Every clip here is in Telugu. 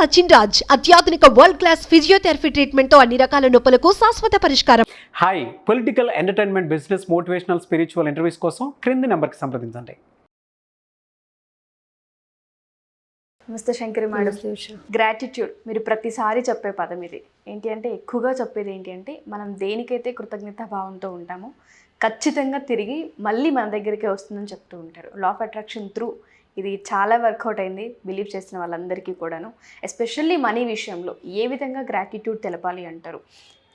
సచిన్ రాజ్ అత్యాధునిక వరల్డ్ క్లాస్ ఫిజియోథెరపీ ట్రీట్మెంట్ తో అన్ని రకాల నొప్పులకు శాశ్వత పరిష్కారం. Hi, political, entertainment, business, motivational, spiritual interviews కోసం క్రింది నెంబర్కి సంప్రదించండి. నమస్తే శంకరి మేడం. గ్రాటిట్యూడ్ మీరు ప్రతిసారి చెప్పే పదం ఇది. ఏంటి అంటే ఎక్కువగా చెప్పేది ఏంటి అంటే మనం దేనికైతే కృతజ్ఞతా భావంతో ఉంటామో ఖచ్చితంగా తిరిగి మళ్ళీ మన దగ్గరికే వస్తుందని చెప్తూ ఉంటారు. లా ఆఫ్ అట్రాక్షన్ త్రూ ఇది చాలా వర్కౌట్ అయింది బిలీవ్ చేసిన వాళ్ళందరికీ కూడాను. ఎస్పెషల్లీ మనీ విషయంలో ఏ విధంగా గ్రాటిట్యూడ్ తెలపాలి అంటారు.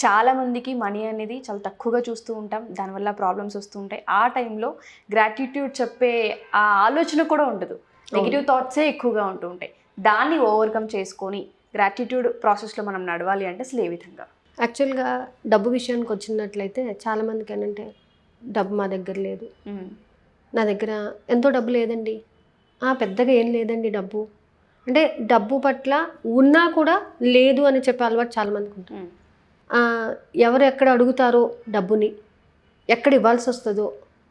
చాలామందికి మనీ అనేది చాలా తక్కువగా చూస్తూ ఉంటాం, దానివల్ల ప్రాబ్లమ్స్ వస్తూ ఉంటాయి. ఆ టైంలో గ్రాటిట్యూడ్ చెప్పే ఆ ఆలోచన కూడా ఉండదు, నెగిటివ్ థాట్సే ఎక్కువగా ఉంటూ ఉంటాయి. దాన్ని ఓవర్కమ్ చేసుకొని గ్రాటిట్యూడ్ ప్రాసెస్లో మనం నడవాలి అంటే అసలు ఏ విధంగా? యాక్చువల్గా డబ్బు విషయానికి వచ్చినట్లయితే చాలామందికి ఏంటంటే డబ్బు మా దగ్గర లేదు, నా దగ్గర ఎంతో డబ్బు లేదండి, పెద్దగా ఏం లేదండి డబ్బు అంటే డబ్బు పట్ల ఉన్నా కూడా లేదు అని చెప్పే అలవాటు చాలామందికి ఉంటుంది. ఎవరు ఎక్కడ అడుగుతారో డబ్బుని, ఎక్కడ ఇవ్వాల్సి వస్తుందో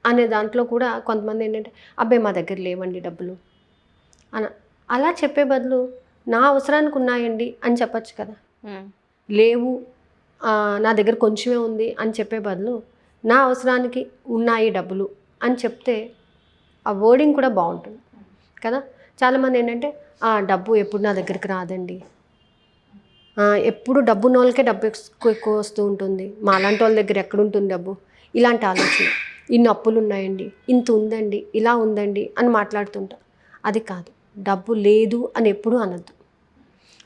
అనే దాంట్లో కూడా కొంతమంది ఏంటంటే అబ్బాయి మా దగ్గర లేవండి డబ్బులు అలా చెప్పే బదులు నా అవసరానికి ఉన్నాయండి అని చెప్పచ్చు కదా. లేవు నా దగ్గర కొంచెమే ఉంది అని చెప్పే బదులు నా అవసరానికి ఉన్నాయి డబ్బులు అని చెప్తే ఆ వర్డింగ్ కూడా బాగుంటుంది కదా. చాలామంది ఏంటంటే డబ్బు ఎప్పుడు నా దగ్గరికి రాదండి, ఎప్పుడు డబ్బు ఉన్న వాళ్ళకే డబ్బు ఎక్కువ వస్తూ ఉంటుంది, మా అలాంటి వాళ్ళ దగ్గర ఎక్కడుంటుంది డబ్బు, ఇలాంటి ఆలోచన. ఇన్ని అప్పులు ఉన్నాయండి, ఇంత ఉందండి, ఇలా ఉందండి అని మాట్లాడుతుంటా. అది కాదు, డబ్బు లేదు అని ఎప్పుడూ అనద్దు.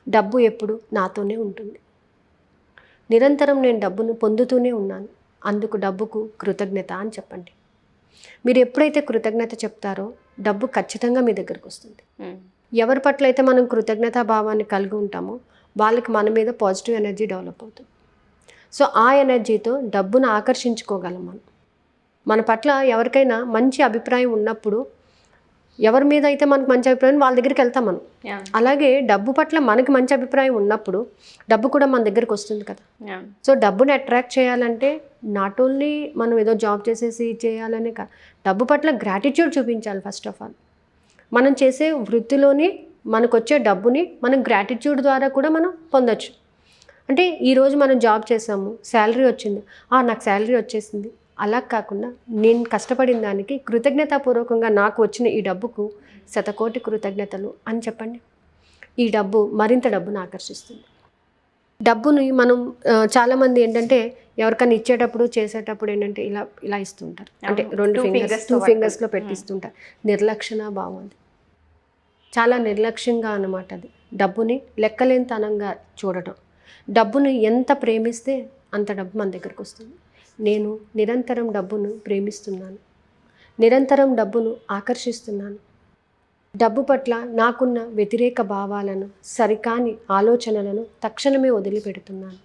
డబ్బు ఎప్పుడు నాతోనే ఉంటుంది, నిరంతరం నేను డబ్బును పొందుతూనే ఉన్నాను, అందుకు డబ్బుకు కృతజ్ఞత అని చెప్పండి. మీరు ఎప్పుడైతే కృతజ్ఞత చెప్తారో డబ్బు ఖచ్చితంగా మీ దగ్గరకు వస్తుంది. ఎవరి పట్ల అయితే మనం కృతజ్ఞతా భావాన్ని కలిగి ఉంటామో వాళ్ళకి మన మీద పాజిటివ్ ఎనర్జీ డెవలప్ అవుతుంది. సో ఆ ఎనర్జీతో డబ్బును ఆకర్షించుకోగలం మనం. మన పట్ల ఎవరికైనా మంచి అభిప్రాయం ఉన్నప్పుడు, ఎవరి మీద అయితే మనకు మంచి అభిప్రాయం వాళ్ళ దగ్గరికి వెళ్తాం మనం. అలాగే డబ్బు పట్ల మనకి మంచి అభిప్రాయం ఉన్నప్పుడు డబ్బు కూడా మన దగ్గరికి వస్తుంది కదా. సో డబ్బుని అట్రాక్ట్ చేయాలంటే నాట్ ఓన్లీ మనం ఏదో జాబ్ చేసేసి చేయాలనే కాదు, డబ్బు పట్ల గ్రాటిట్యూడ్ చూపించాలి. ఫస్ట్ ఆఫ్ ఆల్ మనం చేసే వృత్తిలోని మనకు వచ్చే డబ్బుని మనం గ్రాటిట్యూడ్ ద్వారా కూడా మనం పొందొచ్చు. అంటే ఈరోజు మనం జాబ్ చేసాము, శాలరీ వచ్చింది, నాకు శాలరీ వచ్చేసింది, అలా కాకుండా నేను కష్టపడిన దానికి కృతజ్ఞతాపూర్వకంగా నాకు వచ్చిన ఈ డబ్బుకు శతకోటి కృతజ్ఞతలు అని చెప్పండి. ఈ డబ్బు మరింత డబ్బును ఆకర్షిస్తుంది. డబ్బుని మనం చాలామంది ఏంటంటే ఎవరికైనా ఇచ్చేటప్పుడు చేసేటప్పుడు ఏంటంటే ఇలా ఇలా ఇస్తుంటారు, అంటే టూ ఫింగర్స్లో పెట్టిస్తుంటారు. నిర్లక్షణ భావం, చాలా నిర్లక్ష్యంగా అన్నమాట. అది డబ్బుని లెక్కలేనితనంగా చూడటం. డబ్బుని ఎంత ప్రేమిస్తే అంత డబ్బు మన దగ్గరకు వస్తుంది. నేను నిరంతరం డబ్బును ప్రేమిస్తున్నాను, నిరంతరం డబ్బును ఆకర్షిస్తున్నాను. డబ్బు పట్ల నాకున్న వ్యతిరేక భావాలను, సరికాని ఆలోచనలను తక్షణమే వదిలిపెడుతున్నాను.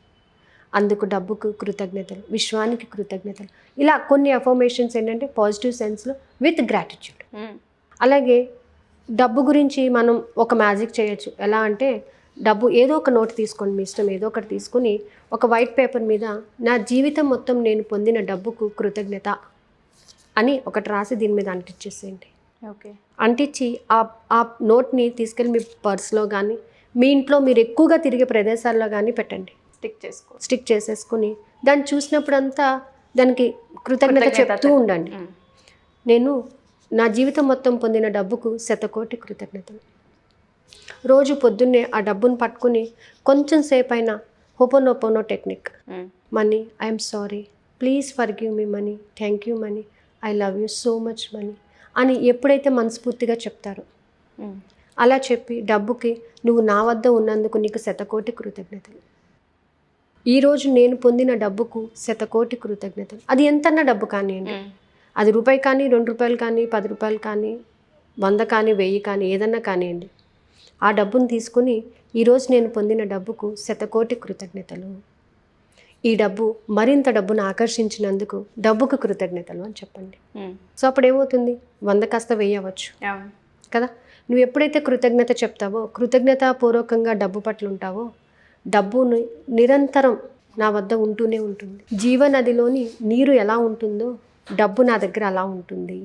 అందుకు డబ్బుకు కృతజ్ఞతలు, విశ్వానికి కృతజ్ఞతలు. ఇలా కొన్ని అఫర్మేషన్స్ ఏంటంటే పాజిటివ్ సెన్స్లో విత్ గ్రాటిట్యూడ్. అలాగే డబ్బు గురించి మనం ఒక మ్యాజిక్ చేయొచ్చు. ఎలా అంటే డబ్బు ఏదో ఒక నోట్ తీసుకోండి, మీ ఇష్టం ఏదో ఒకటి తీసుకుని ఒక వైట్ పేపర్ మీద నా జీవితం మొత్తం నేను పొందిన డబ్బుకు కృతజ్ఞత అని ఒకటి రాసి దీని మీద అంటించేసేయండి. ఓకే, అంటించి ఆ నోట్ని తీసుకెళ్ళి మీ పర్స్లో కానీ మీ ఇంట్లో మీరు ఎక్కువగా తిరిగే ప్రదేశాల్లో కానీ పెట్టండి. స్టిక్ చేసేసుకుని దాన్ని చూసినప్పుడంతా దానికి కృతజ్ఞత చెప్తూ ఉండండి. నేను నా జీవితం మొత్తం పొందిన డబ్బుకు శతకోటి కృతజ్ఞతలు. రోజు పొద్దున్నే ఆ డబ్బును పట్టుకుని కొంచెం సేపు అయినా hooponopono technique, money, I'm sorry, please forgive me money, thank you money, I love you so much money అని ఎప్పుడైతే మనస్ఫూర్తిగా చెప్తారో, అలా చెప్పి డబ్బుకి నువ్వు నా వద్ద ఉన్నందుకు నీకు శతకోటి కృతజ్ఞతలు, ఈరోజు నేను పొందిన డబ్బుకు శతకోటి కృతజ్ఞతలు. అది ఎంతన్నా డబ్బు కానివ్వండి, అది రూపాయి కానీ, 2 రూపాయలు కానీ, 10 రూపాయలు కానీ, 100 కానీ, 1000 కానీ, ఏదన్నా కానివ్వండి. ఆ డబ్బును తీసుకుని ఈరోజు నేను పొందిన డబ్బుకు శతకోటి కృతజ్ఞతలు, ఈ డబ్బు మరింత డబ్బును ఆకర్షించినందుకు డబ్బుకు కృతజ్ఞతలు అని చెప్పండి. సో అప్పుడు ఏమవుతుంది, 100 కాస్త 1000 అవ్వచ్చు కదా. నువ్వు ఎప్పుడైతే కృతజ్ఞత చెప్తావో, కృతజ్ఞతాపూర్వకంగా డబ్బు పట్ల ఉంటావో, డబ్బును నిరంతరం నా వద్ద ఉంటూనే ఉంటుంది. జీవనదిలోని నీరు ఎలా ఉంటుందో డబ్బు నా దగ్గర అలా ఉంటుంది,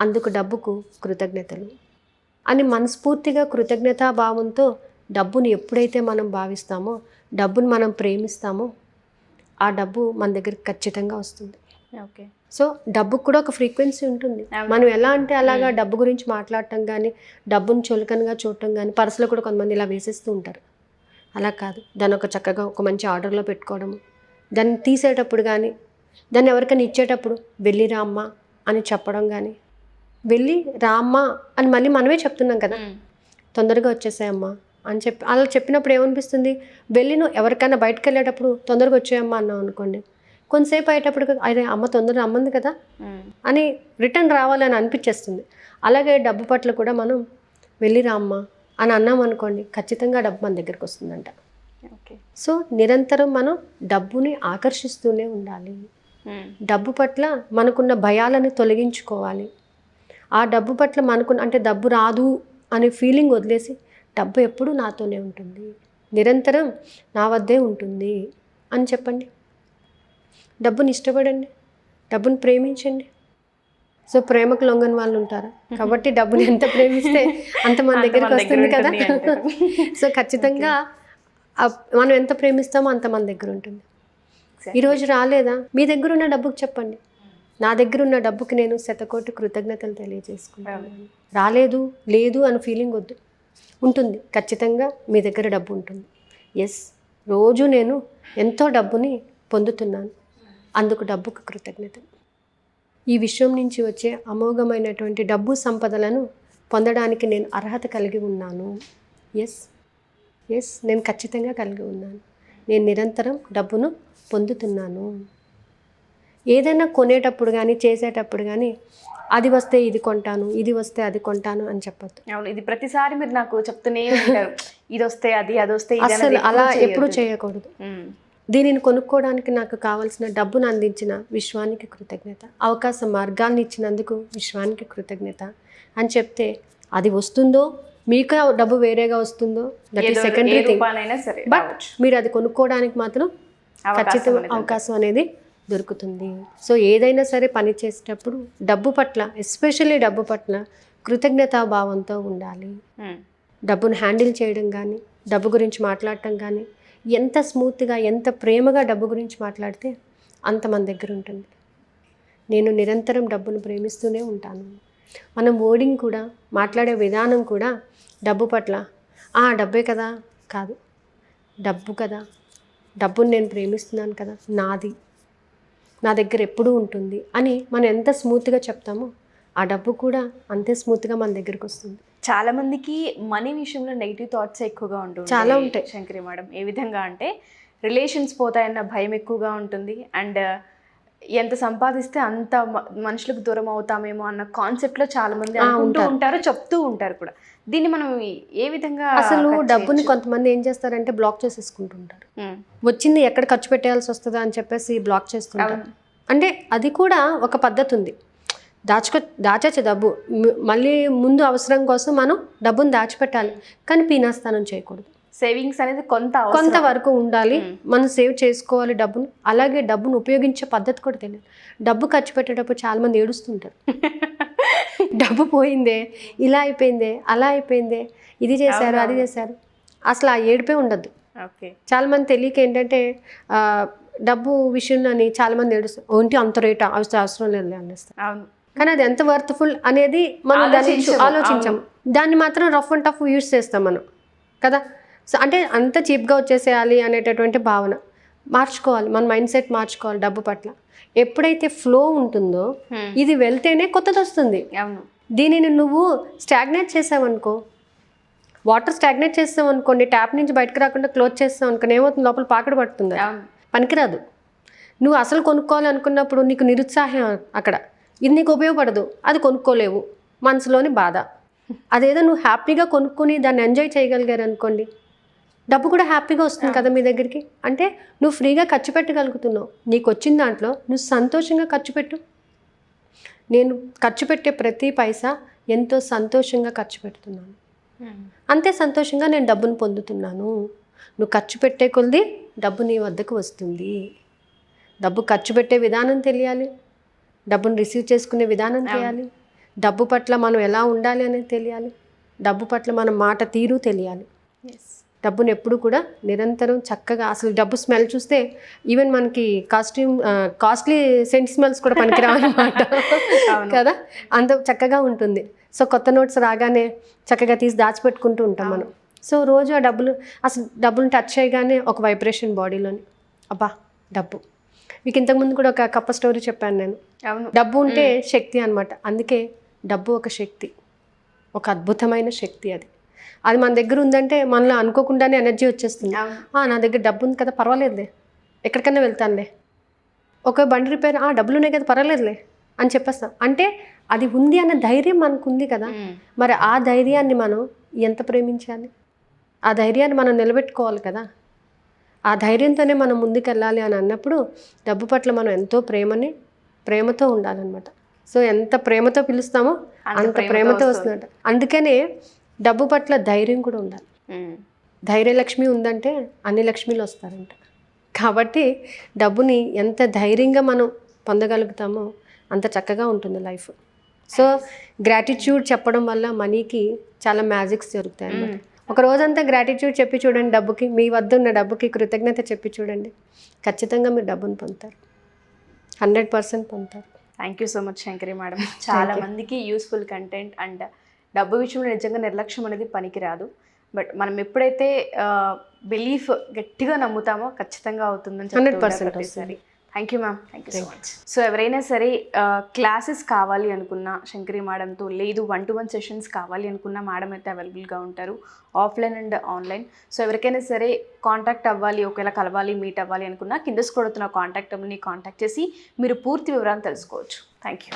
అందుకు డబ్బుకు కృతజ్ఞతలు అని మనస్ఫూర్తిగా కృతజ్ఞతాభావంతో డబ్బుని ఎప్పుడైతే మనం భావిస్తామో, డబ్బుని మనం ప్రేమిస్తామో, ఆ డబ్బు మన దగ్గరికి ఖచ్చితంగా వస్తుంది. ఓకే. సో డబ్బుకు కూడా ఒక ఫ్రీక్వెన్సీ ఉంటుంది. మనం ఎలా అంటే అలాగా డబ్బు గురించి మాట్లాడటం కానీ, డబ్బుని చులకనగా చూడటం కానీ, పర్సులో కూడా కొంతమంది ఇలా వేసేస్తూ ఉంటారు. అలా కాదు, దాన్ని ఒక చక్కగా ఒక మంచి ఆర్డర్లో పెట్టుకోవడము, దాన్ని తీసేటప్పుడు కానీ, దాన్ని ఎవరికైనా ఇచ్చేటప్పుడు వెళ్ళి రామ్మ అని చెప్పడం కానీ, వెళ్ళి రామ్మ అని మళ్ళీ మనమే చెప్తున్నాం కదా, తొందరగా వచ్చేసాయమ్మా అని చెప్పి అలా చెప్పినప్పుడు ఏమనిపిస్తుంది, వెళ్ళి నువ్వు ఎవరికైనా బయటకు వెళ్ళేటప్పుడు తొందరగా వచ్చేయమ్మా అన్నావు అనుకోండి, కొంతసేపు అయ్యేటప్పుడు అదే అమ్మ తొందరగా అమ్మంది కదా అని రిటర్న్ రావాలని అనిపించేస్తుంది. అలాగే డబ్బు పట్ల కూడా మనం వెళ్ళి రామ్మ అని అన్నాం అనుకోండి, ఖచ్చితంగా డబ్బు మన దగ్గరికి వస్తుందంట. ఓకే. సో నిరంతరం మనం డబ్బుని ఆకర్షిస్తూనే ఉండాలి. డబ్బు పట్ల మనకున్న భయాలని తొలగించుకోవాలి. ఆ డబ్బు పట్ల మనకున్న అంటే డబ్బు రాదు అనే ఫీలింగ్ వదిలేసి, డబ్బు ఎప్పుడూ నాతోనే ఉంటుంది, నిరంతరం నా వద్దే ఉంటుంది అని చెప్పండి. డబ్బుని ఇష్టపడండి, డబ్బుని ప్రేమించండి. సో ప్రేమకు లొంగని వాళ్ళు ఉంటారు కాబట్టి డబ్బుని ఎంత ప్రేమిస్తే అంత మన దగ్గరికి వస్తుంది కదా. సో ఖచ్చితంగా మనం ఎంత ప్రేమిస్తామో అంత మన దగ్గర ఉంటుంది. ఈరోజు రాలేదా, మీ దగ్గర ఉన్న డబ్బుకి చెప్పండి, నా దగ్గర ఉన్న డబ్బుకి నేను శతకోటి కృతజ్ఞతలు తెలియజేసుకుంటాను. రాలేదు లేదు అని ఫీలింగ్ వద్దు, ఉంటుంది, ఖచ్చితంగా మీ దగ్గర డబ్బు ఉంటుంది. ఎస్, రోజు నేను ఎంతో డబ్బుని పొందుతున్నాను, అందుకు డబ్బుకు కృతజ్ఞత. ఈ విశ్వం నుంచి వచ్చే అమోఘమైనటువంటి డబ్బు సంపదలను పొందడానికి నేను అర్హత కలిగి ఉన్నాను. ఎస్ ఎస్, నేను ఖచ్చితంగా కలిగి ఉన్నాను. నేను నిరంతరం డబ్బును పొందుతున్నాను. ఏదైనా కొనేటప్పుడు కానీ చేసేటప్పుడు కానీ అది వస్తే ఇది కొంటాను, ఇది వస్తే అది కొంటాను అని చెప్పొద్దు. అవును, ఇది ప్రతిసారి మీరు నాకు చెప్తూనే ఉంటారు, ఇది వస్తే అది, అది వస్తే ఇది అసలు అలా ఎప్పుడు చేయకూడదు. దీనిని కొనుక్కోవడానికి నాకు కావాల్సిన డబ్బును అందించిన విశ్వానికి కృతజ్ఞత, అవకాశ మార్గాల్ని ఇచ్చినందుకు విశ్వానికి కృతజ్ఞత అని చెప్తే, అది వస్తుందో మీకు డబ్బు వేరేగా వస్తుందో that is secondary thing, but మీరు అది కొనుక్కోవడానికి మాత్రం ఖచ్చితంగా అవకాశం అనేది దొరుకుతుంది. సో ఏదైనా సరే పని చేసేటప్పుడు డబ్బు పట్ల, ఎస్పెషల్లీ డబ్బు పట్ల కృతజ్ఞతాభావంతో ఉండాలి. డబ్బును హ్యాండిల్ చేయడం కానీ, డబ్బు గురించి మాట్లాడటం కానీ, ఎంత స్మూత్గా ఎంత ప్రేమగా డబ్బు గురించి మాట్లాడితే అంత మన దగ్గర ఉంటుంది. నేను నిరంతరం డబ్బును ప్రేమిస్తూనే ఉంటాను. మనం వర్డింగ్ కూడా, మాట్లాడే విధానం కూడా డబ్బు పట్ల డబ్బే కదా కాదు, డబ్బు కదా, డబ్బును నేను ప్రేమిస్తున్నాను కదా, నాది, నా దగ్గర ఎప్పుడూ ఉంటుంది అని మనం ఎంత స్మూత్గా చెప్తామో ఆ డబ్బు కూడా అంతే స్మూత్గా మన దగ్గరికి వస్తుంది. చాలా మందికి మనీ విషయంలో నెగిటివ్ థాట్స్ ఎక్కువగా ఉంటుంది, చాలా ఉంటాయి శంకరి మేడం. ఏ విధంగా అంటే రిలేషన్స్ పోతాయన్న భయం ఎక్కువగా ఉంటుంది, అండ్ ఎంత సంపాదిస్తే అంత మనుషులకు దూరం అవుతామేమో అన్న కాన్సెప్ట్లో చాలా మంది అనుకుంటూ ఉంటారు, చెప్తూ ఉంటారు కూడా. దీన్ని మనం ఏ విధంగా, అసలు డబ్బుని కొంతమంది ఏం చేస్తారంటే బ్లాక్ చేసేసుకుంటుంటారు. వచ్చింది ఎక్కడ ఖర్చు పెట్టాల్సి వస్తుందా అని చెప్పేసి బ్లాక్ చేస్తుంటారు. అంటే అది కూడా ఒక పద్ధతి ఉంది. దాచచ్చు డబ్బు, మళ్ళీ ముందు అవసరం కోసం మనం డబ్బును దాచిపెట్టాలి, కానీ పీనాస్థానం చేయకూడదు. సేవింగ్స్ అనేది కొంతవరకు ఉండాలి, మనం సేవ్ చేసుకోవాలి డబ్బును. అలాగే డబ్బును ఉపయోగించే పద్ధతి కూడా తెలియదు. డబ్బు ఖర్చు పెట్టేటప్పుడు చాలామంది ఏడుస్తుంటారు, డబ్బు పోయిందే, ఇలా అయిపోయిందే, అలా అయిపోయిందే, ఇది చేశారు, అది చేశారు. అసలు ఆ ఏడుపే ఉండద్దు. చాలామంది తెలియక ఏంటంటే డబ్బు విషయంలోని చాలామంది ఏడుస్తారు, ఒంటి అంత రేటా, అవసరం లేదు అనేస్తారు. కానీ అది ఎంత వర్త్ఫుల్ అనేది మనం దాన్ని ఆలోచించాము. దాన్ని మాత్రం రఫ్ అండ్ టఫ్ యూజ్ చేస్తాం మనం కదా. సో అంటే అంత చీప్గా వచ్చేసేయాలి అనేటటువంటి భావన మార్చుకోవాలి, మన మైండ్ సెట్ మార్చుకోవాలి డబ్బు పట్ల. ఎప్పుడైతే ఫ్లో ఉంటుందో ఇది వెళ్తేనే కొత్తది వస్తుంది. దీనిని నువ్వు స్టాగ్నేట్ చేసావనుకో, వాటర్ స్టాగ్నేట్ చేస్తావు అనుకోండి, ట్యాప్ నుంచి బయటకు రాకుండా క్లోజ్ చేస్తావు అనుకోండి, ఏమవుతుంది, లోపల పాకడ పడుతుంది, పనికిరాదు. నువ్వు అసలు కొనుక్కోవాలి అనుకున్నప్పుడు నీకు నిరుత్సాహం, అక్కడ ఇది నీకు ఉపయోగపడదు, అది కొనుక్కోలేవు, మనసులోని బాధ. అదేదో నువ్వు హ్యాపీగా కొనుక్కొని దాన్ని ఎంజాయ్ చేయగలిగారు అనుకోండి, డబ్బు కూడా హ్యాపీగా వస్తుంది కదా మీ దగ్గరికి. అంటే నువ్వు ఫ్రీగా ఖర్చు పెట్టగలుగుతున్నావు, నీకు వచ్చిన దాంట్లో నువ్వు సంతోషంగా ఖర్చు పెట్టు. నేను ఖర్చు పెట్టే ప్రతి పైసా ఎంతో సంతోషంగా ఖర్చు పెడుతున్నాను, అంతే సంతోషంగా నేను డబ్బును పొందుతున్నాను. నువ్వు ఖర్చు పెట్టే కొలది డబ్బు నీ వద్దకు వస్తుంది. డబ్బు ఖర్చు పెట్టే విధానం తెలియాలి, డబ్బును రిసీవ్ చేసుకునే విధానం తెలియాలి, డబ్బు పట్ల మనం ఎలా ఉండాలి అనేది తెలియాలి, డబ్బు పట్ల మన మాట తీరు తెలియాలి. ఎస్. డబ్బుని ఎప్పుడు కూడా నిరంతరం చక్కగా, అసలు డబ్బు స్మెల్ చూస్తే ఈవెన్ మనకి కాస్ట్లీ సెంట్ స్మెల్స్ కూడా పనికిరావన్నమాట కదా, అంత చక్కగా ఉంటుంది. సో కొత్త నోట్స్ రాగానే చక్కగా తీసి దాచిపెట్టుకుంటూ ఉంటాం మనం. సో రోజు ఆ డబ్బులు టచ్ చేయగానే ఒక వైబ్రేషన్ బాడీలోని, అబ్బా డబ్బు. మీకు ఇంతకుముందు కూడా ఒక కప్ప స్టోరీ చెప్పాను నేను. అవును. డబ్బు ఉంటే శక్తి అనమాట. అందుకే డబ్బు ఒక శక్తి, ఒక అద్భుతమైన శక్తి. అది మన దగ్గర ఉందంటే మనలో అనుకోకుండానే ఎనర్జీ వచ్చేస్తుంది. నా దగ్గర డబ్బు ఉంది కదా, పర్వాలేదులే, ఎక్కడికైనా వెళ్తానులే. ఒక బండి రిపేర్, డబ్బులు ఉన్నాయి కదా, పర్వాలేదులే అని చెప్పేస్తాం. అంటే అది ఉంది అన్న ధైర్యం మనకు ఉంది కదా. మరి ఆ ధైర్యాన్ని మనం ఎంత ప్రేమించాలి, ఆ ధైర్యాన్ని మనం నిలబెట్టుకోవాలి కదా. ఆ ధైర్యంతోనే మనం ముందుకెళ్ళాలి అని అన్నప్పుడు డబ్బు పట్ల మనం ఎంతో ప్రేమతో ఉండాలన్నమాట. సో ఎంత ప్రేమతో పిలుస్తామో అంత ప్రేమతో వస్తుందట. అందుకనే డబ్బు పట్ల ధైర్యం కూడా ఉండాలి. ధైర్యలక్ష్మి ఉందంటే అన్ని లక్ష్మీలు వస్తారంట. కాబట్టి డబ్బుని ఎంత ధైర్యంగా మనం పొందగలుగుతామో అంత చక్కగా ఉంటుంది లైఫ్. సో గ్రాటిట్యూడ్ చెప్పడం వల్ల మనీకి చాలా మ్యాజిక్స్ జరుగుతాయి అన్నమాట. ఒక రోజంతా గ్రాటిట్యూడ్ చెప్పి చూడండి డబ్బుకి, మీ వద్ద ఉన్న డబ్బుకి కృతజ్ఞత చెప్పి చూడండి, ఖచ్చితంగా మీరు డబ్బును పొందుతారు, 100% పొందుతారు. Thank you so much Shankari madam. చాలా మందికి యూస్ఫుల్ కంటెంట్. అండ్ డబ్బు విషయంలో నిజంగా నిర్లక్ష్యం అనేది పనికిరాదు. బట్ మనం ఎప్పుడైతే బిలీఫ్ గట్టిగా నమ్ముతామో ఖచ్చితంగా అవుతుందని 100% చెప్పి. Thank you ma'am, thank you so much. So ఎవరైనా సరే క్లాసెస్ కావాలి అనుకున్నా శంకరి మేడంతో, లేదు 1-to-1 సెషన్స్ కావాలి అనుకున్నా మేడం అయితే అవైలబుల్గా ఉంటారు, ఆఫ్లైన్ అండ్ ఆన్లైన్. సో ఎవరికైనా సరే కాంటాక్ట్ అవ్వాలి, ఒకవేళ కలవాలి, మీట్ అవ్వాలి అనుకున్నా కింద స్క్రోల్ అవుతున్న కాంటాక్ట్ నెంబర్ని కాంటాక్ట్ చేసి మీరు పూర్తి వివరాలు తెలుసుకోవచ్చు. Thank you.